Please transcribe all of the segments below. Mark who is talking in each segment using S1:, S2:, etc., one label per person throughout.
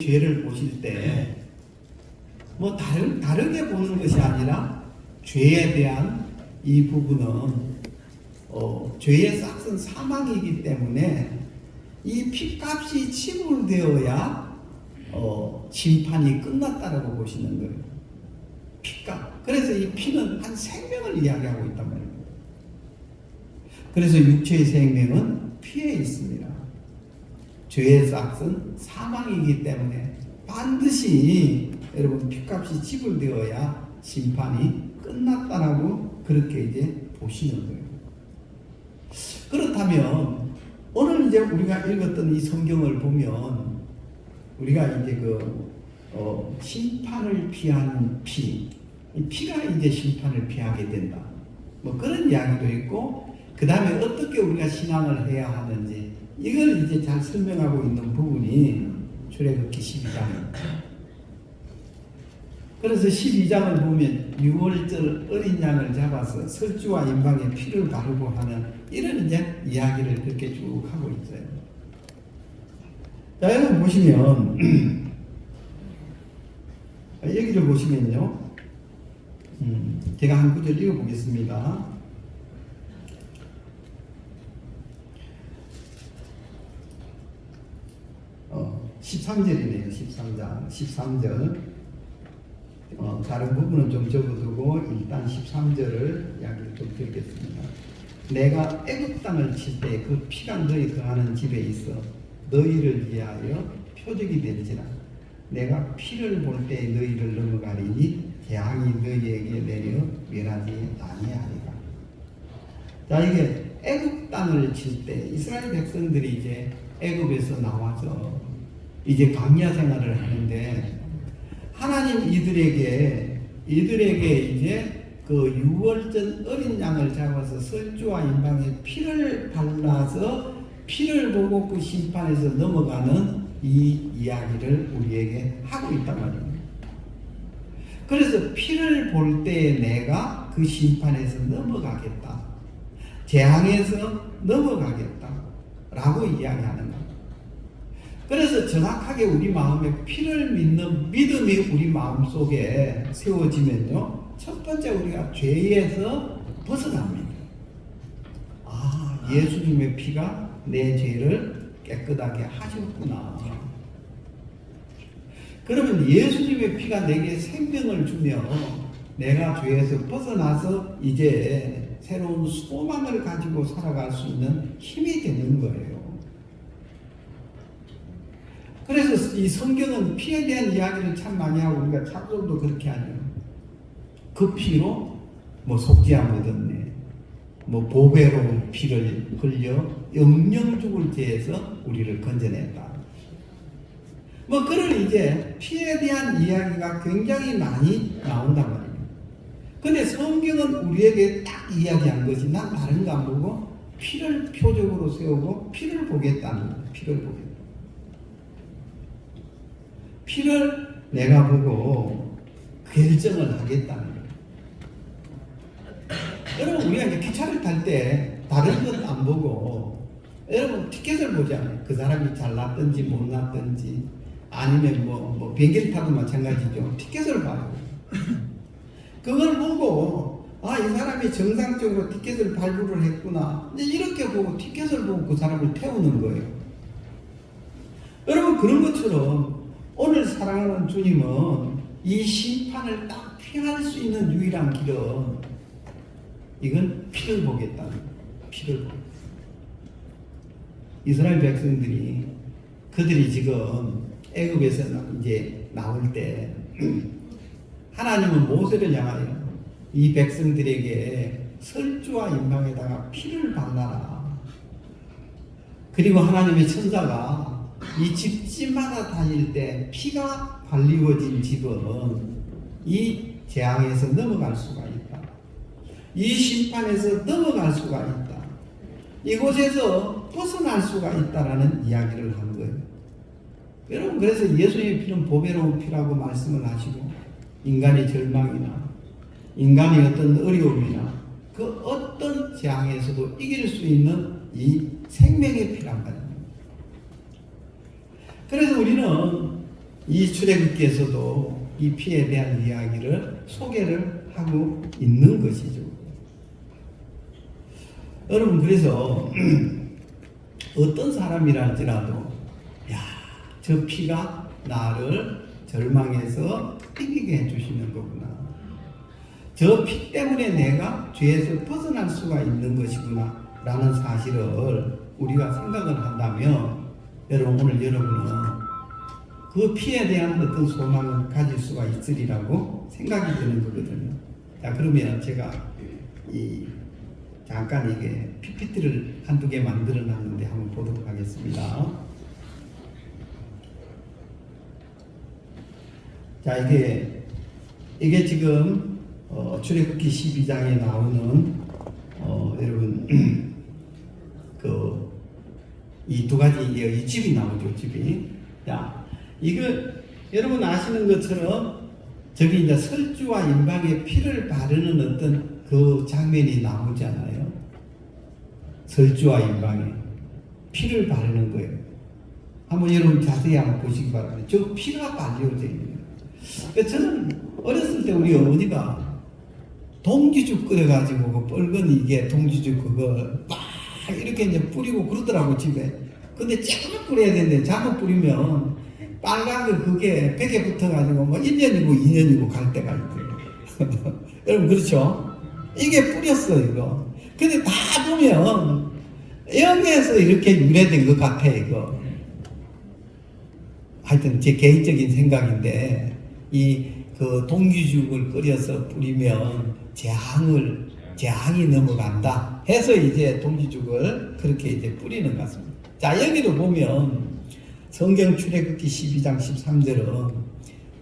S1: 죄를 보실 때 뭐 다르게 보는 것이 아니라 죄에 대한 이 부분은 죄의 싹은 사망이기 때문에 이 피값이 지불되어야 심판이 끝났다라고 보시는 거예요. 피값. 그래서 이 피는 한 생명을 이야기하고 있단 말입니다. 그래서 육체의 생명은 피에 있습니다. 죄의 싹은 사망이기 때문에 반드시 여러분 피값이 지불되어야 심판이 끝났다라고 그렇게 이제 보시는 거예요. 그렇다면 오늘 이제 우리가 읽었던 이 성경을 보면 우리가 이제 심판을 피하는 피, 이 피가 이제 심판을 피하게 된다. 뭐 그런 이야기도 있고 그 다음에 어떻게 우리가 신앙을 해야 하는지 이걸 이제 잘 설명하고 있는 부분이 출애굽기 12장입니다. 그래서 12장을 보면 6월절 어린 양을 잡아서 설주와 임방에 피를 바르고 하는 이런 이제 이야기를 그렇게 쭉 하고 있어요. 자, 여러분 보시면 여기를 보시면요, 제가 한 구절 읽어보겠습니다. 13절이네요. 13절. 다른 부분은 좀 적어두고 일단 13절을 이야기를 좀 드리겠습니다. 내가 애굽 땅을 칠 때 그 피가 너희 거하는 집에 있어 너희를 위하여 표적이 될지라. 내가 피를 볼 때 너희를 넘어가리니 재앙이 너희에게 내려 멸하지 아니하리라. 자, 이게 애굽 땅을 칠 때 이스라엘 백성들이 이제 애굽에서 나와서 이제 광야 생활을 하는데 하나님 이들에게 이제 그 유월절 어린 양을 잡아서 설주와 임방에 피를 발라서 피를 보고 그 심판에서 넘어가는 이 이야기를 우리에게 하고 있단 말입니다. 그래서 피를 볼 때 내가 그 심판에서 넘어가겠다. 재앙에서 넘어가겠다. 라고 이야기하는 겁니다. 그래서 정확하게 우리 마음에 피를 믿는 믿음이 우리 마음속에 세워지면요, 첫 번째 우리가 죄에서 벗어납니다. 아, 예수님의 피가 내 죄를 깨끗하게 하셨구나. 그러면 예수님의 피가 내게 생명을 주며 내가 죄에서 벗어나서 이제 새로운 소망을 가지고 살아갈 수 있는 힘이 되는 거예요. 그래서 이 성경은 피에 대한 이야기를 참 많이 하고 우리가 찬송도 그렇게 하죠. 그 피로 뭐 속죄함 얻었네, 뭐 보배로운 피를 흘려 영영 죽을 죄에서 우리를 건져냈다. 뭐 그런 이제 피에 대한 이야기가 굉장히 많이 나온단 말입니다. 근데 성경은 우리에게 딱 이야기한 것이 난 다른 거 안 보고 피를 표적으로 세우고 피를 보겠다는 거예요. 피를 보겠다. 피를 내가 보고 결정을 하겠다는 거예요. 여러분, 우리가 이제 기차를 탈 때 다른 건 안 보고 여러분 티켓을 보잖아요. 그 사람이 잘났든지 못났든지 아니면 뭐 비행기를 타도 마찬가지죠. 티켓을 봐요. 그걸 보고 아, 이 사람이 정상적으로 티켓을 발부를 했구나. 이제 이렇게 보고 티켓을 보고 그 사람을 태우는 거예요. 여러분, 그런 것처럼 오늘 사랑하는 주님은 이 심판을 딱 피할 수 있는 유일한 길은 이건 피를 보겠다는 거예요. 피를 보겠다. 이스라엘 백성들이 그들이 지금 애굽에서 이제 나올 때 하나님은 모세를 향하여 이 백성들에게 설주와 임방에다가 피를 발라라. 그리고 하나님의 천사가 이 집집마다 다닐 때 피가 발리워진 집은 이 재앙에서 넘어갈 수가 있다. 이 심판에서 넘어갈 수가 있다. 이곳에서 벗어날 수가 있다라는 이야기를 한 거예요. 여러분, 그래서 예수님의 피는 보배로운 피라고 말씀을 하시고 인간의 절망이나 인간의 어떤 어려움이나 그 어떤 재앙에서도 이길 수 있는 이 생명의 피란 말입니다. 그래서 우리는 이 출애굽기에서도 이 피에 대한 이야기를 소개를 하고 있는 것이죠. 여러분, 그래서 어떤 사람이랄지라도 야, 저 피가 나를 절망에서 이기게 해주시는 거구나. 저 피 때문에 내가 죄에서 벗어날 수가 있는 것이구나 라는 사실을 우리가 생각을 한다면 여러분, 오늘 여러분은 그 피에 대한 어떤 소망을 가질 수가 있으리라고 생각이 드는 거거든요. 자, 그러면 제가 잠깐 이게 PPT를 한두 개 만들어 놨는데 한번 보도록 하겠습니다. 자, 이게 지금 출애굽기 12장에 나오는 여러분 이 두 가지 이 집이 나오죠, 집이. 자, 이거 여러분 아시는 것처럼 저기 이제 설주와 임방에 피를 바르는 어떤 그 장면이 나오잖아요. 설주와 임방에 피를 바르는 거예요. 한번 여러분 자세히 한번 보시기 바랍니다. 저 피가 발려져 있는 거예요. 저는 어렸을 때 우리 어머니가 동지죽 끓여가지고 그 뻘건 이게 동지죽 그걸 막 이렇게 이제 뿌리고 그러더라고, 집에. 근데 조금 뿌려야 되는데 잘못 뿌리면 빨간 거 그게 벽에 붙어가지고 뭐 1년이고 2년이고 갈 때가 있대요. 여러분, 그렇죠? 이게 뿌렸어, 이거. 근데 다 보면 영에서 이렇게 유래된 것 같아, 이거. 하여튼 제 개인적인 생각인데, 그 동기죽을 끓여서 뿌리면 재앙이 넘어간다 해서 이제 동기죽을 그렇게 이제 뿌리는 것 같습니다. 자, 여기도 보면 성경 출애굽기 12장 13절은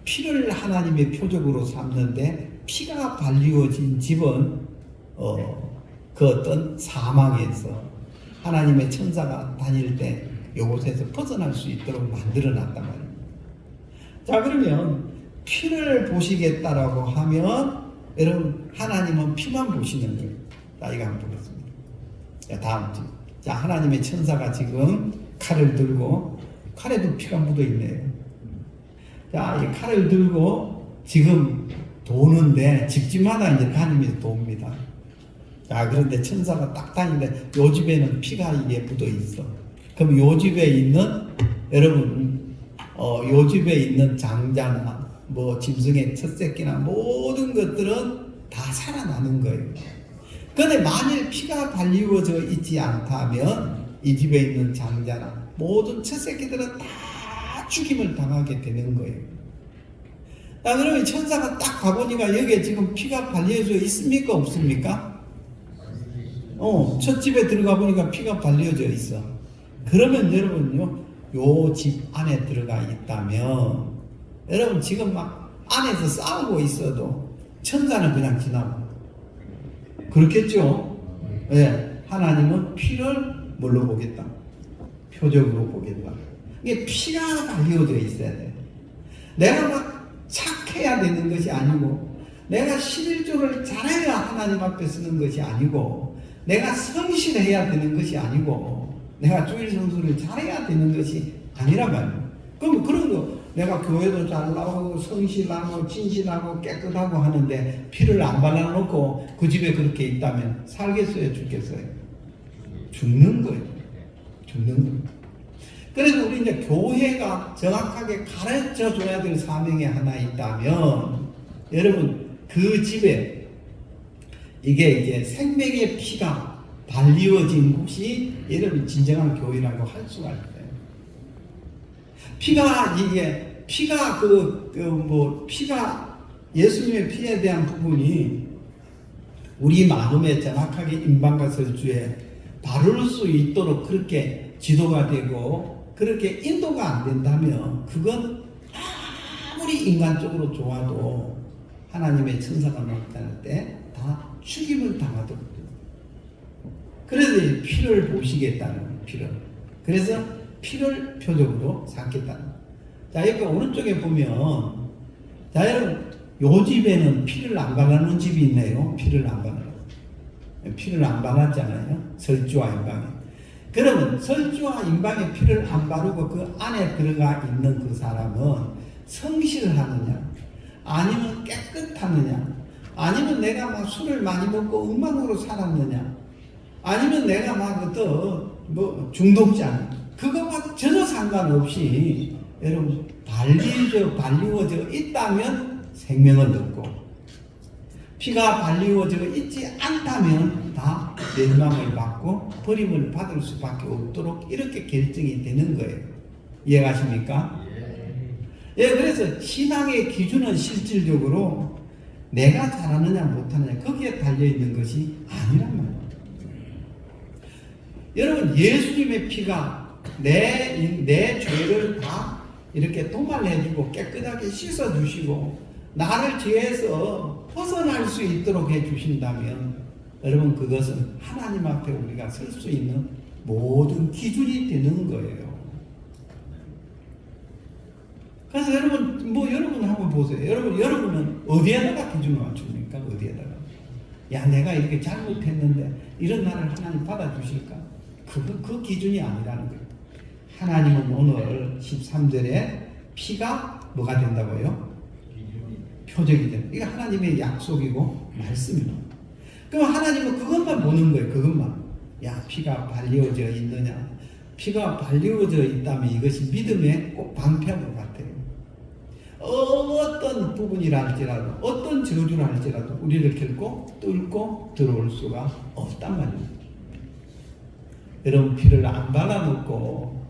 S1: 피를 하나님의 표적으로 삼는데, 피가 발리워진 집은 그 어떤 사망에서 하나님의 천사가 다닐 때 이곳에서 벗어날 수 있도록 만들어 놨단 말입니다. 자, 그러면 피를 보시겠다라고 하면 여러분, 하나님은 피만 보시는 거예요. 자, 이거 한번 보겠습니다. 자, 다음 주. 자, 하나님의 천사가 지금 칼을 들고, 칼에도 피가 묻어 있네요. 자, 이 칼을 들고 지금 도는데 집집마다 이제 다니면서 돕니다. 자, 그런데 천사가 딱 다니는데 요 집에는 피가 이게 묻어 있어. 그럼 요 집에 있는 여러분, 요 집에 있는 장자나 뭐 짐승의 첫 새끼나 모든 것들은 다 살아나는 거예요. 그런데 만일 피가 발리워져 있지 않다면 이 집에 있는 장자나 모든 첫 새끼들은 다 죽임을 당하게 되는 거예요. 자, 그러면 천사가 딱 가보니까 여기에 지금 피가 발려져 있습니까? 없습니까? 첫 집에 들어가 보니까 피가 발려져 있어. 그러면 여러분요, 요 집 안에 들어가 있다면 여러분 지금 막 안에서 싸우고 있어도 천사는 그냥 지나고 그렇겠죠? 네, 하나님은 피를 뭘로 보겠다? 표적으로 보겠다. 이게 피가 발려져 있어야 돼. 내가 막 착해야 되는 것이 아니고, 내가 11조를 잘해야 하나님 앞에 쓰는 것이 아니고, 내가 성실해야 되는 것이 아니고, 내가 주일 성수를 잘해야 되는 것이 아니란 말이에요. 그럼 그런 거, 내가 교회도 잘 나오고 성실하고 진실하고 깨끗하고 하는데 피를 안 발라놓고 그 집에 그렇게 있다면 살겠어요? 죽겠어요? 죽는 거예요. 죽는 거예요. 그래서 우리 이제 교회가 정확하게 가르쳐 줘야 될 사명이 하나 있다면, 여러분, 그 집에 이게 이제 생명의 피가 발리워진 곳이 여러분 진정한 교회라고 할 수가 있어요. 피가 예수님의 피에 대한 부분이 우리 마음에 정확하게 임방과 설주에 바를 수 있도록 그렇게 지도가 되고 그렇게 인도가 안 된다면 그건 아무리 인간적으로 좋아도 하나님의 천사가 나타날 때 다 죽임을 당하도록 돼요. 그래서 피를 보시겠다는 피를. 그래서 피를 표적으로 삼겠다는. 자, 여기 오른쪽에 보면, 자, 여러분, 요 집에는 피를 안 발라놓은 집이 있네요. 피를 안 발라놓은. 피를 안 발랐잖아요. 설주와 임방에. 그러면 설주와 임방에 피를 안 바르고 그 안에 들어가 있는 그 사람은 성실하느냐, 아니면 깨끗하느냐, 아니면 내가 막 술을 많이 먹고 엉망으로 살았느냐, 아니면 내가 막 뭐 중독자, 그거와 전혀 상관없이 여러분 발리워져 있다면 생명을 얻고, 피가 발리워져 있지 않다면 다 멸망을 받고 버림을 받을 수밖에 없도록 이렇게 결정이 되는 거예요. 이해가십니까? 예, 그래서 신앙의 기준은 실질적으로 내가 잘하느냐 못하느냐 거기에 달려있는 것이 아니란 말이에요. 여러분, 예수님의 피가 내 죄를 다 이렇게 도말해주고 깨끗하게 씻어주시고 나를 죄에서 벗어날 수 있도록 해주신다면 여러분, 그것은 하나님 앞에 우리가 설 수 있는 모든 기준이 되는 거예요. 그래서 여러분 한번 보세요. 여러분은 어디에다가 기준을 맞춥니까? 어디에다가? 야, 내가 이렇게 잘못했는데 이런 나를 하나님 받아주실까? 그 기준이 아니라는 거예요. 하나님은 오늘 13절에 피가 뭐가 된다고요? 표적이 된다. 이거 하나님의 약속이고 말씀이에요. 그럼 하나님은 그것만 보는 거예요. 그것만. 야, 피가 발리워져 있느냐? 피가 발리워져 있다면 이것이 믿음의 꼭 방패로 같아요. 어떤 부분이라 할지라도, 어떤 저주라 할지라도 우리를 결코 뚫고 들어올 수가 없단 말입니다. 여러분, 피를 안 발라놓고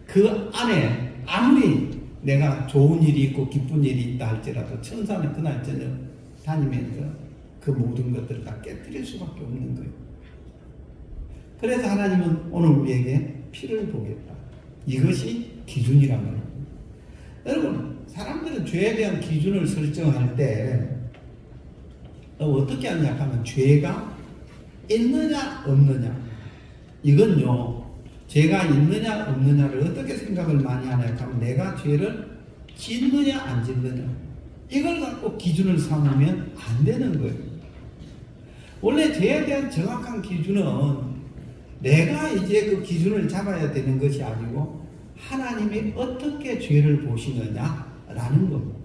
S1: 그 안에 아무리 내가 좋은 일이 있고 기쁜 일이 있다 할지라도 천사는 그날 저녁 다니면서 그 모든 것들을 다 깨뜨릴 수밖에 없는 거예요. 그래서 하나님은 오늘 우리에게 피를 보겠다. 이것이 기준이란 말입니다. 여러분, 사람들은 죄에 대한 기준을 설정할 때 어떻게 하느냐 하면 죄가 있느냐 없느냐, 이건요, 죄가 있느냐 없느냐를 어떻게 생각을 많이 하냐 하면 내가 죄를 짓느냐 안 짓느냐, 이걸 갖고 기준을 삼으면 안 되는 거예요. 원래 죄에 대한 정확한 기준은 내가 이제 그 기준을 잡아야 되는 것이 아니고 하나님이 어떻게 죄를 보시느냐라는 겁니다.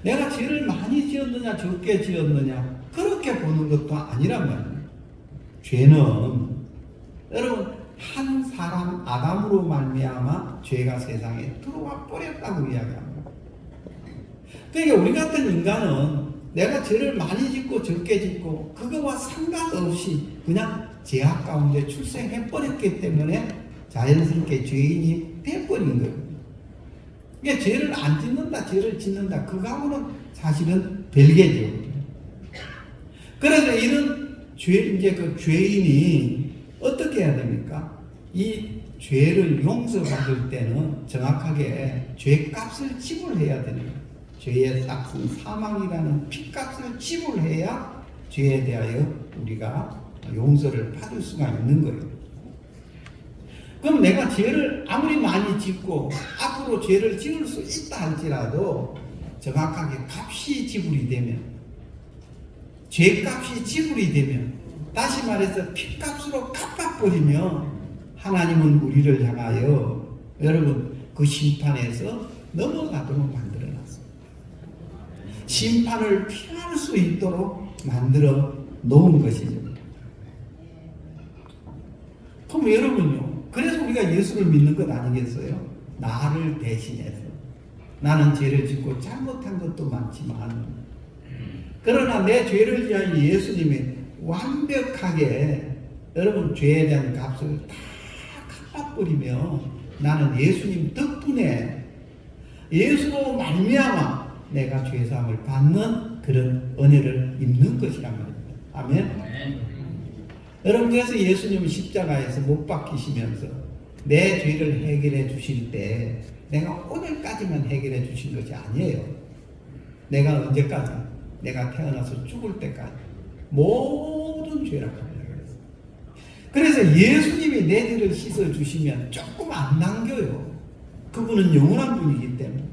S1: 내가 죄를 많이 지었느냐 적게 지었느냐 그렇게 보는 것도 아니란 말이에요. 죄는 여러분, 한 사람 아담으로 말미암아 죄가 세상에 들어와 버렸다고 이야기합니다. 그러니까 우리 같은 인간은 내가 죄를 많이 짓고 적게 짓고 그거와 상관없이 그냥 죄악 가운데 출생해 버렸기 때문에 자연스럽게 죄인이 돼버린 거예요. 그러니까 죄를 안 짓는다, 죄를 짓는다, 그거하고는 사실은 별개죠. 그래서 이런 이제 그 죄인이 어떻게 해야 됩니까? 이 죄를 용서받을 때는 정확하게 죄값을 지불해야 되는 거예요. 죄의 싹은 사망이라는 핏값을 지불해야 죄에 대하여 우리가 용서를 받을 수가 있는 거예요. 그럼 내가 죄를 아무리 많이 짓고 앞으로 죄를 지을 수 있다 할지라도 정확하게 값이 지불이 되면, 죄값이 지불이 되면, 다시 말해서 핏값으로 갚아버리면 하나님은 우리를 향하여 여러분 그 심판에서 넘어가도록 만들어놨습니다. 심판을 피할 수 있도록 만들어 놓은 것이죠. 그럼 여러분요, 그래서 우리가 예수를 믿는 것 아니겠어요? 나를 대신해서. 나는 죄를 짓고 잘못한 것도 많지만 그러나 내 죄를 위하여 예수님이 완벽하게 여러분 죄에 대한 값을 다 갚아버리며 나는 예수님 덕분에 예수로 말미암아 내가 죄사함을 받는 그런 은혜를 입는 것이란 말입니다. 아멘. 여러분, 그래서 예수님은 십자가에서 못 박히시면서 내 죄를 해결해 주실 때 내가 오늘까지만 해결해 주신 것이 아니에요. 내가 언제까지? 내가 태어나서 죽을 때까지 모든 죄를 합니다. 그래서 예수님이 내 죄를 씻어주시면 조금 안 남겨요. 그분은 영원한 분이기 때문에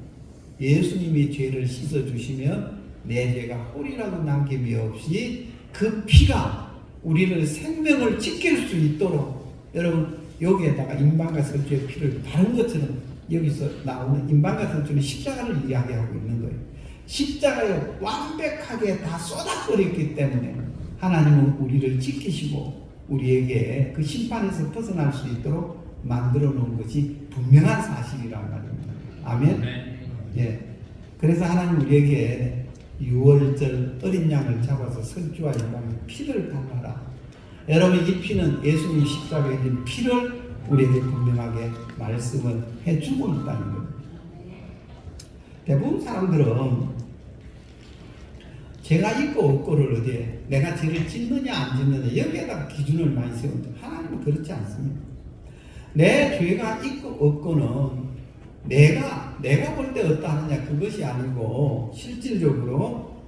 S1: 예수님이 죄를 씻어주시면 내 죄가 홀이라도 남김이 없이 그 피가 우리를 생명을 지킬 수 있도록, 여러분 여기에다가 임방과 설주의 피를 바른 것처럼 여기서 나오는 인방과 선주는 십자가를 이야기하고 있는 거예요. 십자가에 완벽하게 다 쏟아버렸기 때문에 하나님은 우리를 지키시고 우리에게 그 심판에서 벗어날 수 있도록 만들어 놓은 것이 분명한 사실이란 말입니다. 아멘? 예. 그래서 하나님 우리에게 유월절 어린 양을 잡아서 설주와 인방의 피를 발라라. 여러분, 이 피는 예수님 십자가에 흘린 피를 우리에게 분명하게 말씀을 해주고 있다는 거예요. 대부분 사람들은 제가 있고 없고를 어디에 내가 죄를 짓느냐 안 짓느냐 여기에다가 기준을 많이 세운다. 하나님은 그렇지 않습니다. 내 죄가 있고 없고는 내가 볼 때 어떠하느냐 그것이 아니고 실질적으로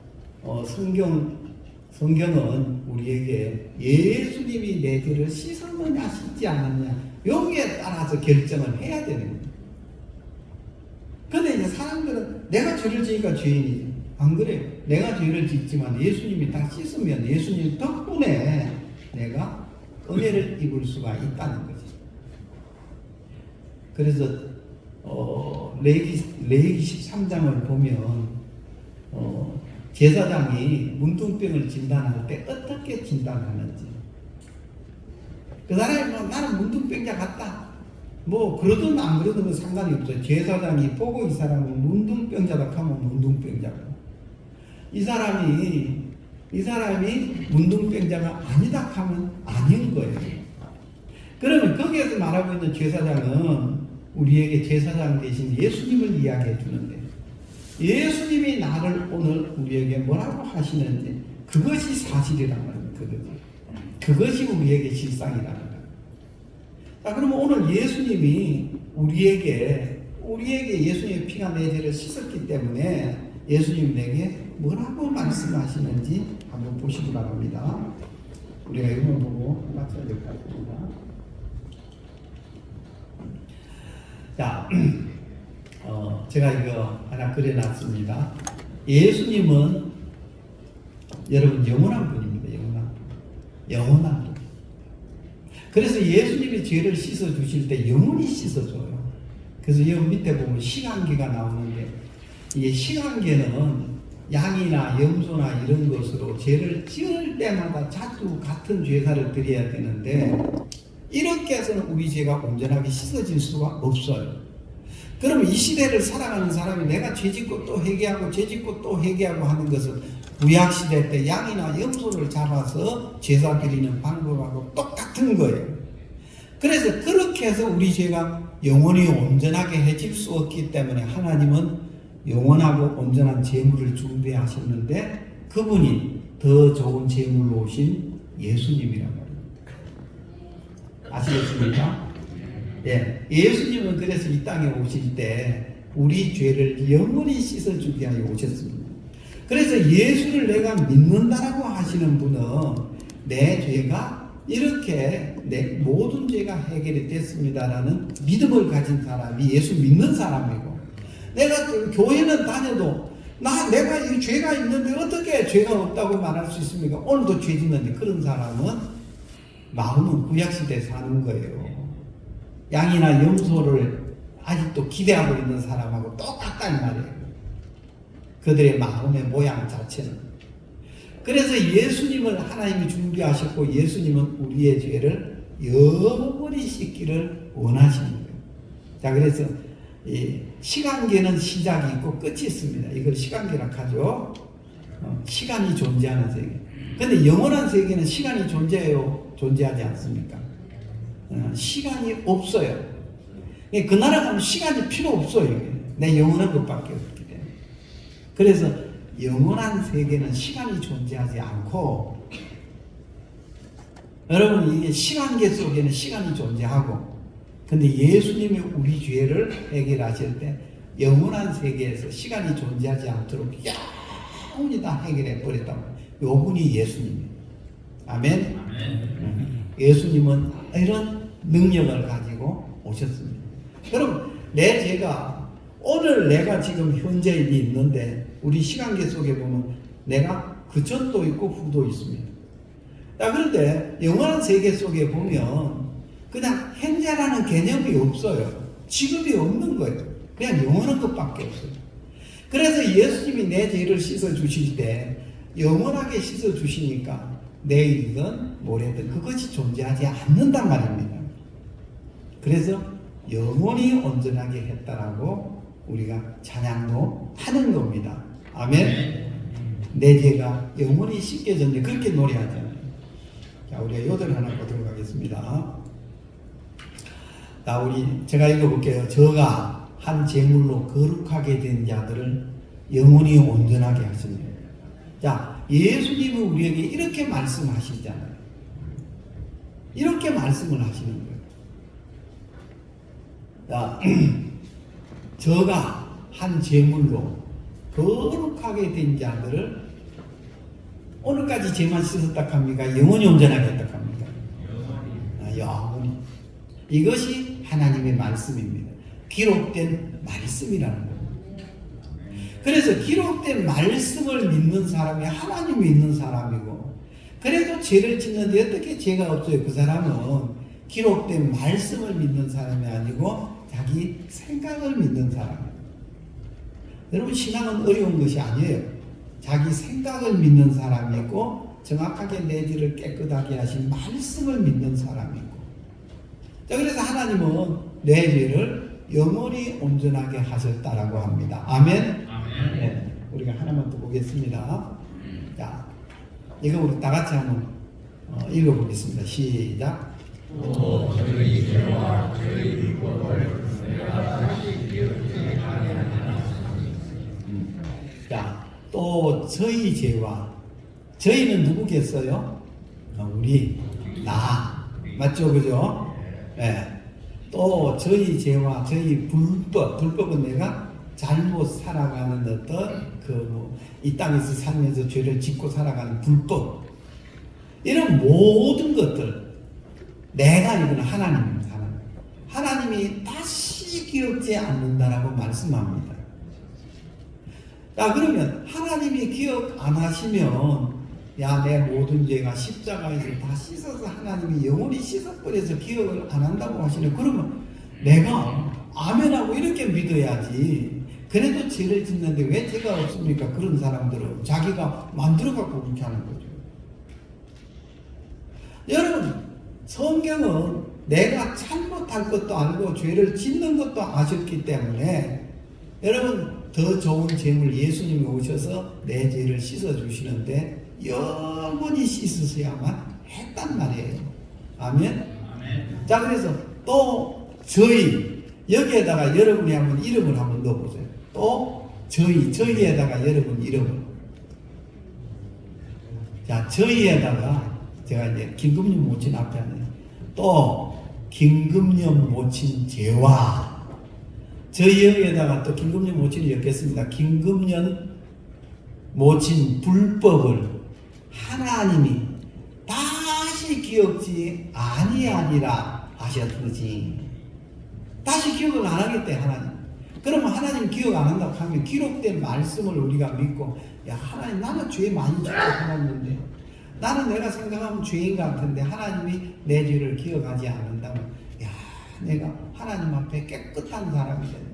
S1: 성경은 우리에게 예수님이 내 죄를 씻었느냐 씻지 않았느냐 여기에 따라서 결정을 해야 되는 거예요. 근데 이제 사람들은 내가 죄를 지니까 죄인이지. 안 그래요. 내가 죄를 짓지만 예수님이 다 씻으면 예수님 덕분에 내가 은혜를 입을 수가 있다는 거지. 그래서 레위기 13장을 보면 제사장이 문둥병을 진단할 때 어떻게 진단하는지. 그 사람이 나는 문둥병자 같다. 그러든 안 그러든 상관이 없어요. 제사장이 보고 이 사람은 문둥병자다 하면 문둥병자고. 이 사람이 문둥병자가 아니다 하면 아닌 거예요. 그러면 거기에서 말하고 있는 제사장은 우리에게 제사장 대신 예수님을 이야기해 주는데 예수님이 나를 오늘 우리에게 뭐라고 하시는지 그것이 사실이란 말입니다. 그것이 우리에게 실상이라는 거예요. 자, 그러면 오늘 예수님이 우리에게 예수님의 피가 내 죄를 씻었기 때문에 예수님 내게 뭐라고 말씀하시는지 한번 보시기 바랍니다. 우리가 이걸 보고 맞춰야 될 것 같습니다. 자, 제가 이거 하나 그려놨습니다. 예수님은 여러분 영원한 분입니다. 영원한 분. 그래서 예수님이 죄를 씻어 주실 때 영원히 씻어줘요. 그래서 여기 밑에 보면 시간계가 나오는데 이 시간계는 양이나 염소나 이런 것으로 죄를 지을 때마다 자주 같은 제사를 드려야 되는데 이렇게 해서는 우리 죄가 온전하게 씻어질 수가 없어요. 그러면 이 시대를 살아가는 사람이 내가 죄짓고 또 회개하고 죄짓고 또 회개하고 하는 것은 구약시대 때 양이나 염소를 잡아서 제사 드리는 방법하고 똑같은 거예요. 그래서 그렇게 해서 우리 죄가 영원히 온전하게 해질 수 없기 때문에 하나님은 영원하고 온전한 제물을 준비하셨는데 그분이 더 좋은 제물로 오신 예수님이란 말입니다. 아시겠습니까? 예, 예수님은 그래서 이 땅에 오실 때 우리 죄를 영원히 씻어주기 위하여 오셨습니다. 그래서 예수를 내가 믿는다라고 하시는 분은 내 죄가 이렇게 내 모든 죄가 해결이 됐습니다라는 믿음을 가진 사람이 예수 믿는 사람이고 내가 교회는 다녀도 내가 이 죄가 있는데 어떻게 죄가 없다고 말할 수 있습니까? 오늘도 죄 짓는데 그런 사람은 마음은 구약시대에 사는 거예요. 양이나 염소를 아직도 기대하고 있는 사람하고 똑같다는 말이에요. 그들의 마음의 모양 자체는. 그래서 예수님을 하나님이 준비하셨고 예수님은 우리의 죄를 영원히 씻기를 원하시는 거예요. 자, 그래서 이 시간계는 시작이 있고 끝이 있습니다. 이걸 시간계라 하죠. 시간이 존재하는 세계. 근데 영원한 세계는 시간이 존재하지 않습니까? 시간이 없어요. 그 나라 가면 시간이 필요 없어요. 내 영원한 것밖에 없기 때문에. 그래서 영원한 세계는 시간이 존재하지 않고 여러분 이게 시간계 속에는 시간이 존재하고 근데 예수님이 우리 죄를 해결하실 때 영원한 세계에서 시간이 존재하지 않도록 영원히 다 해결해 버렸다고. 요분이 예수님이에요. 아멘? 예수님은 이런 능력을 가지고 오셨습니다. 여러분 내 죄가 오늘 내가 지금 현재 있는데 우리 시간계 속에 보면 내가 그 전도 있고 후도 있습니다. 그런데 영원한 세계 속에 보면 그냥 현재라는 개념이 없어요. 직업이 없는 거예요. 그냥 영원한 것밖에 없어요. 그래서 예수님이 내 죄를 씻어주실 때 영원하게 씻어주시니까 내일이든 모레든 그것이 존재하지 않는단 말입니다. 그래서 영원히 온전하게 했다라고 우리가 찬양도 하는 겁니다. 아멘. 내 죄가 영원히 씻겨졌네, 그렇게 노래하잖아요. 자, 우리가 요들 하나 보도록 하겠습니다. 자, 제가 읽어볼게요. 저가 한 제물로 거룩하게 된 자들을 영원히 온전하게 하십니다. 자, 예수님은 우리에게 이렇게 말씀하시잖아요. 이렇게 말씀을 하시는 거예요. 자, 저가 한 제물로 거룩하게 된 자들을 오늘까지 죄만 씻었다 합니까? 영원히 온전하게 했다 합니까? 영원히. 이것이 하나님의 말씀입니다. 기록된 말씀이라는 거예요. 그래서 기록된 말씀을 믿는 사람이 하나님을 믿는 사람이고, 그래도 죄를 짓는데 어떻게 죄가 없어요? 그 사람은 기록된 말씀을 믿는 사람이 아니고 자기 생각을 믿는 사람이에요. 여러분, 신앙은 어려운 것이 아니에요. 자기 생각을 믿는 사람이고 정확하게 내 죄를 깨끗하게 하신 말씀을 믿는 사람이고. 자, 그래서 하나님은 내 죄를 영원히 온전하게 하셨다라고 합니다. 아멘. 아멘. 네, 우리가 하나만 더 보겠습니다. 자, 이거 우리 다 같이 한번 읽어보겠습니다. 시작.
S2: 저희 죄와 저희 불법을 내가 다시 기억지 아니하리라.
S1: 자, 또 저희 죄와, 저희는 누구겠어요? 우리, 나, 맞죠, 그죠? 네. 또 저희 죄와 저희 불법은 내가 잘못 살아가는 어떤 이 땅에서 살면서 죄를 짓고 살아가는 불법, 이런 모든 것들, 내가 아니구나, 하나님입니다. 하나님이 다시 기억지 않는다라고 말씀합니다. 자, 그러면 하나님이 기억 안 하시면, 야, 내 모든 죄가 십자가에서 다 씻어서 하나님이 영원히 씻어버려서 기억을 안 한다고 하시네. 그러면 내가 아멘하고 이렇게 믿어야지. 그래도 죄를 짓는데 왜 죄가 없습니까? 그런 사람들은 자기가 만들어갖고 그렇게 하는 거죠. 여러분, 성경은 내가 잘못할 것도 알고 죄를 짓는 것도 아셨기 때문에, 여러분, 더 좋은 제물 예수님이 오셔서 내 죄를 씻어주시는데 영원히 씻으셔야만 했단 말이에요. 아멘? 아멘. 자, 그래서 또 저희, 여기에다가 여러분이 한번 이름을 한번 넣어보세요. 또 저희에다가 여러분 이름을. 자, 저희에다가 제가 이제 김금년 모친 앞에 하는 또 김금년 모친 죄와, 저희 여기에다가 또 김금년 모친을 엮겠습니다. 김금년 모친 불법을 하나님이 다시 기억지 아니하리라 하셨듯이, 다시 기억을 안 하겠대, 하나님. 그러면 하나님 기억 안 한다고 하면 기록된 말씀을 우리가 믿고, 야, 하나님, 나는 죄 많이 짓고 살았는데, 나는 내가 생각하면 죄인 같은데 하나님이 내 죄를 기억하지 않는다면, 야, 내가 하나님 앞에 깨끗한 사람이 됐네,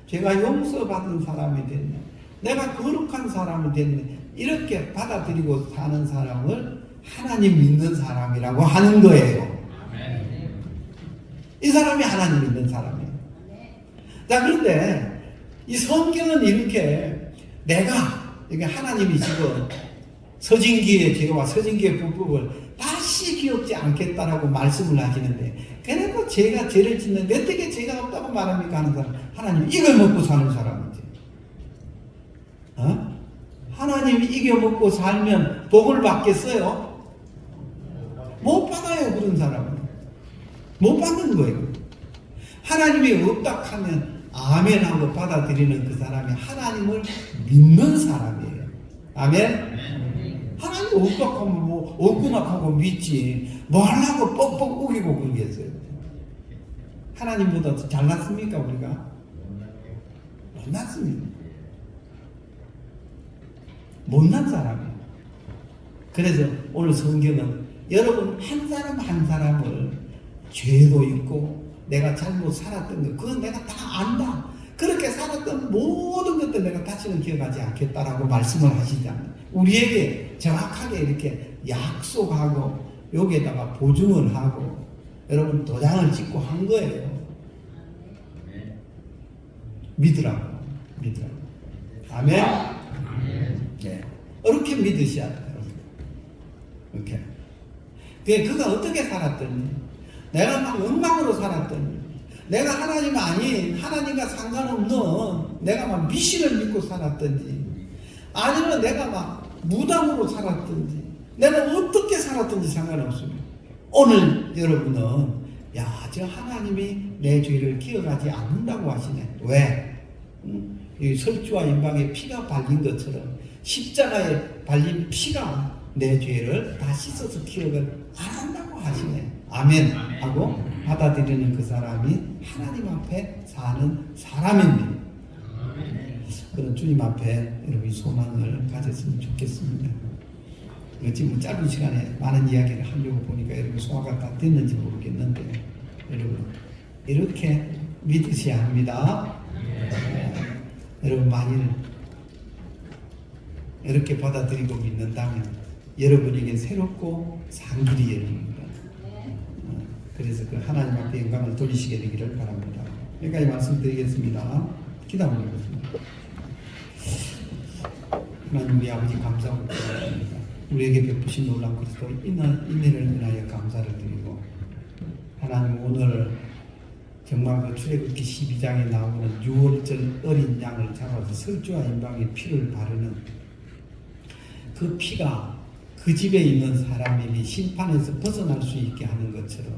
S1: 죄가 용서받은 사람이 됐네, 내가 거룩한 사람이 됐네, 이렇게 받아들이고 사는 사람을 하나님 믿는 사람이라고 하는 거예요. 이 사람이 하나님 믿는 사람이에요. 자, 그런데 이 성경은 이렇게 이게 하나님이 지금 서진기의 죄와 서진기의 불법을 다시 기억지 않겠다라고 말씀을 하시는데, 그래도 제가 죄를 짓는데 어떻게 죄가 없다고 말합니까 하는 사람, 하나님 이걸 먹고 사는 사람이지. 하나님이 이겨 먹고 살면 복을 받겠어요? 못 받아요. 그런 사람은 못 받는 거예요. 하나님이 없다 하면 아멘하고 받아들이는 그 사람이 하나님을 믿는 사람이에요. 아멘? 하나님 없다 하면 뭐 없구나 하고 믿지, 뭐 하려고 뻑뻑 우기고 그러겠어요. 하나님보다 더 잘났습니까 우리가? 못났습니다. 못난 사람이에요. 그래서 오늘 성경은 여러분 한 사람 한 사람을 죄도 있고 내가 잘못 살았던 거 그건 내가 다 안다. 그렇게 살았던 모든 것들 내가 다시는 기억하지 않겠다라고 말씀을 하시잖아요. 우리에게 정확하게 이렇게 약속하고 여기에다가 보증을 하고 여러분 도장을 찍고 한 거예요. 믿으라고. 아멘. 네. 이렇게 믿으셔야 돼요. 이렇게. 그가 어떻게 살았더니, 내가 막 엉망으로 살았더니, 내가 하나님 아닌, 하나님과 상관없는, 내가 막 미신을 믿고 살았든지, 아니면 내가 막 무당으로 살았든지, 내가 어떻게 살았든지 상관없습니다. 오늘 여러분은, 야, 저 하나님이 내 죄를 기억하지 않는다고 하시네. 왜? 이 설주와 임방에 피가 발린 것처럼 십자가에 발린 피가 내 죄를 다 씻어서 기억을 안 한다고 하시네. 아멘 하고 받아들이는 그 사람이 하나님 앞에 사는 사람입니다. 그런 주님 앞에 여러분이 소망을 가졌으면 좋겠습니다. 지금 짧은 시간에 많은 이야기를 하려고 보니까 여러분 소화가 다 됐는지 모르겠는데 여러분 이렇게 믿으셔야 합니다. 여러분 만일 이렇게 받아들이고 믿는다면 여러분에게 새롭고 산 길이 열립니다. 그래서 그 하나님 앞에 영광을 돌리시게 되기를 바랍니다. 여기까지 말씀드리겠습니다. 기도하겠습니다. 하나님 우리 아버지 감사하고 기도합니다. 우리에게 베푸신 놀라운 그리스도 인내를 인하여 감사를 드리고 하나님 오늘 정말 그 출애굽기 12장에 나오는 6월절 어린 양을 잡아서 설주와 임방에 피를 바르는 그 피가 그 집에 있는 사람이 심판에서 벗어날 수 있게 하는 것처럼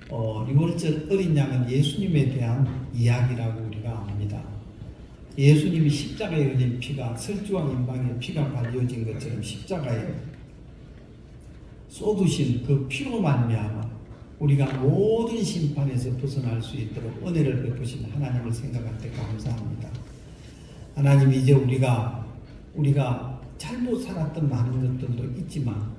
S1: 6월절 어린 양은 예수님에 대한 이야기라고 우리가 압니다. 예수님이 십자가에 흘린 피가 설주와 임방에 피가 발려진 것처럼 십자가에 쏟으신 그 피로 말미암아 우리가 모든 심판에서 벗어날 수 있도록 은혜를 베푸신 하나님을 생각할 때 감사합니다. 하나님 이제 우리가 잘못 살았던 많은 것들도 있지만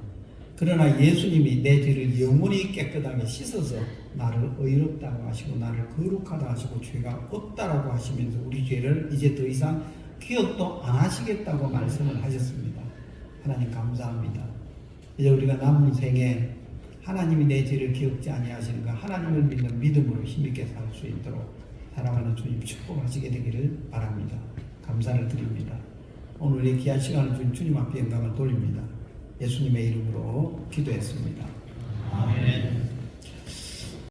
S1: 그러나 예수님이 내 죄를 영원히 깨끗하게 씻어서 나를 의롭다고 하시고 나를 거룩하다 하시고 죄가 없다라고 하시면서 우리 죄를 이제 더 이상 기억도 안 하시겠다고 말씀을 하셨습니다. 하나님 감사합니다. 이제 우리가 남은 생에 하나님이 내 죄를 기억지 아니하시는 가 하나님을 믿는 믿음으로 힘있게 살 수 있도록 사랑하는 주님 축복하시게 되기를 바랍니다. 감사를 드립니다. 오늘 이 귀한 시간을 주신 주님 앞에 영광을 돌립니다. 예수님의 이름으로 기도했습니다.
S2: 아멘.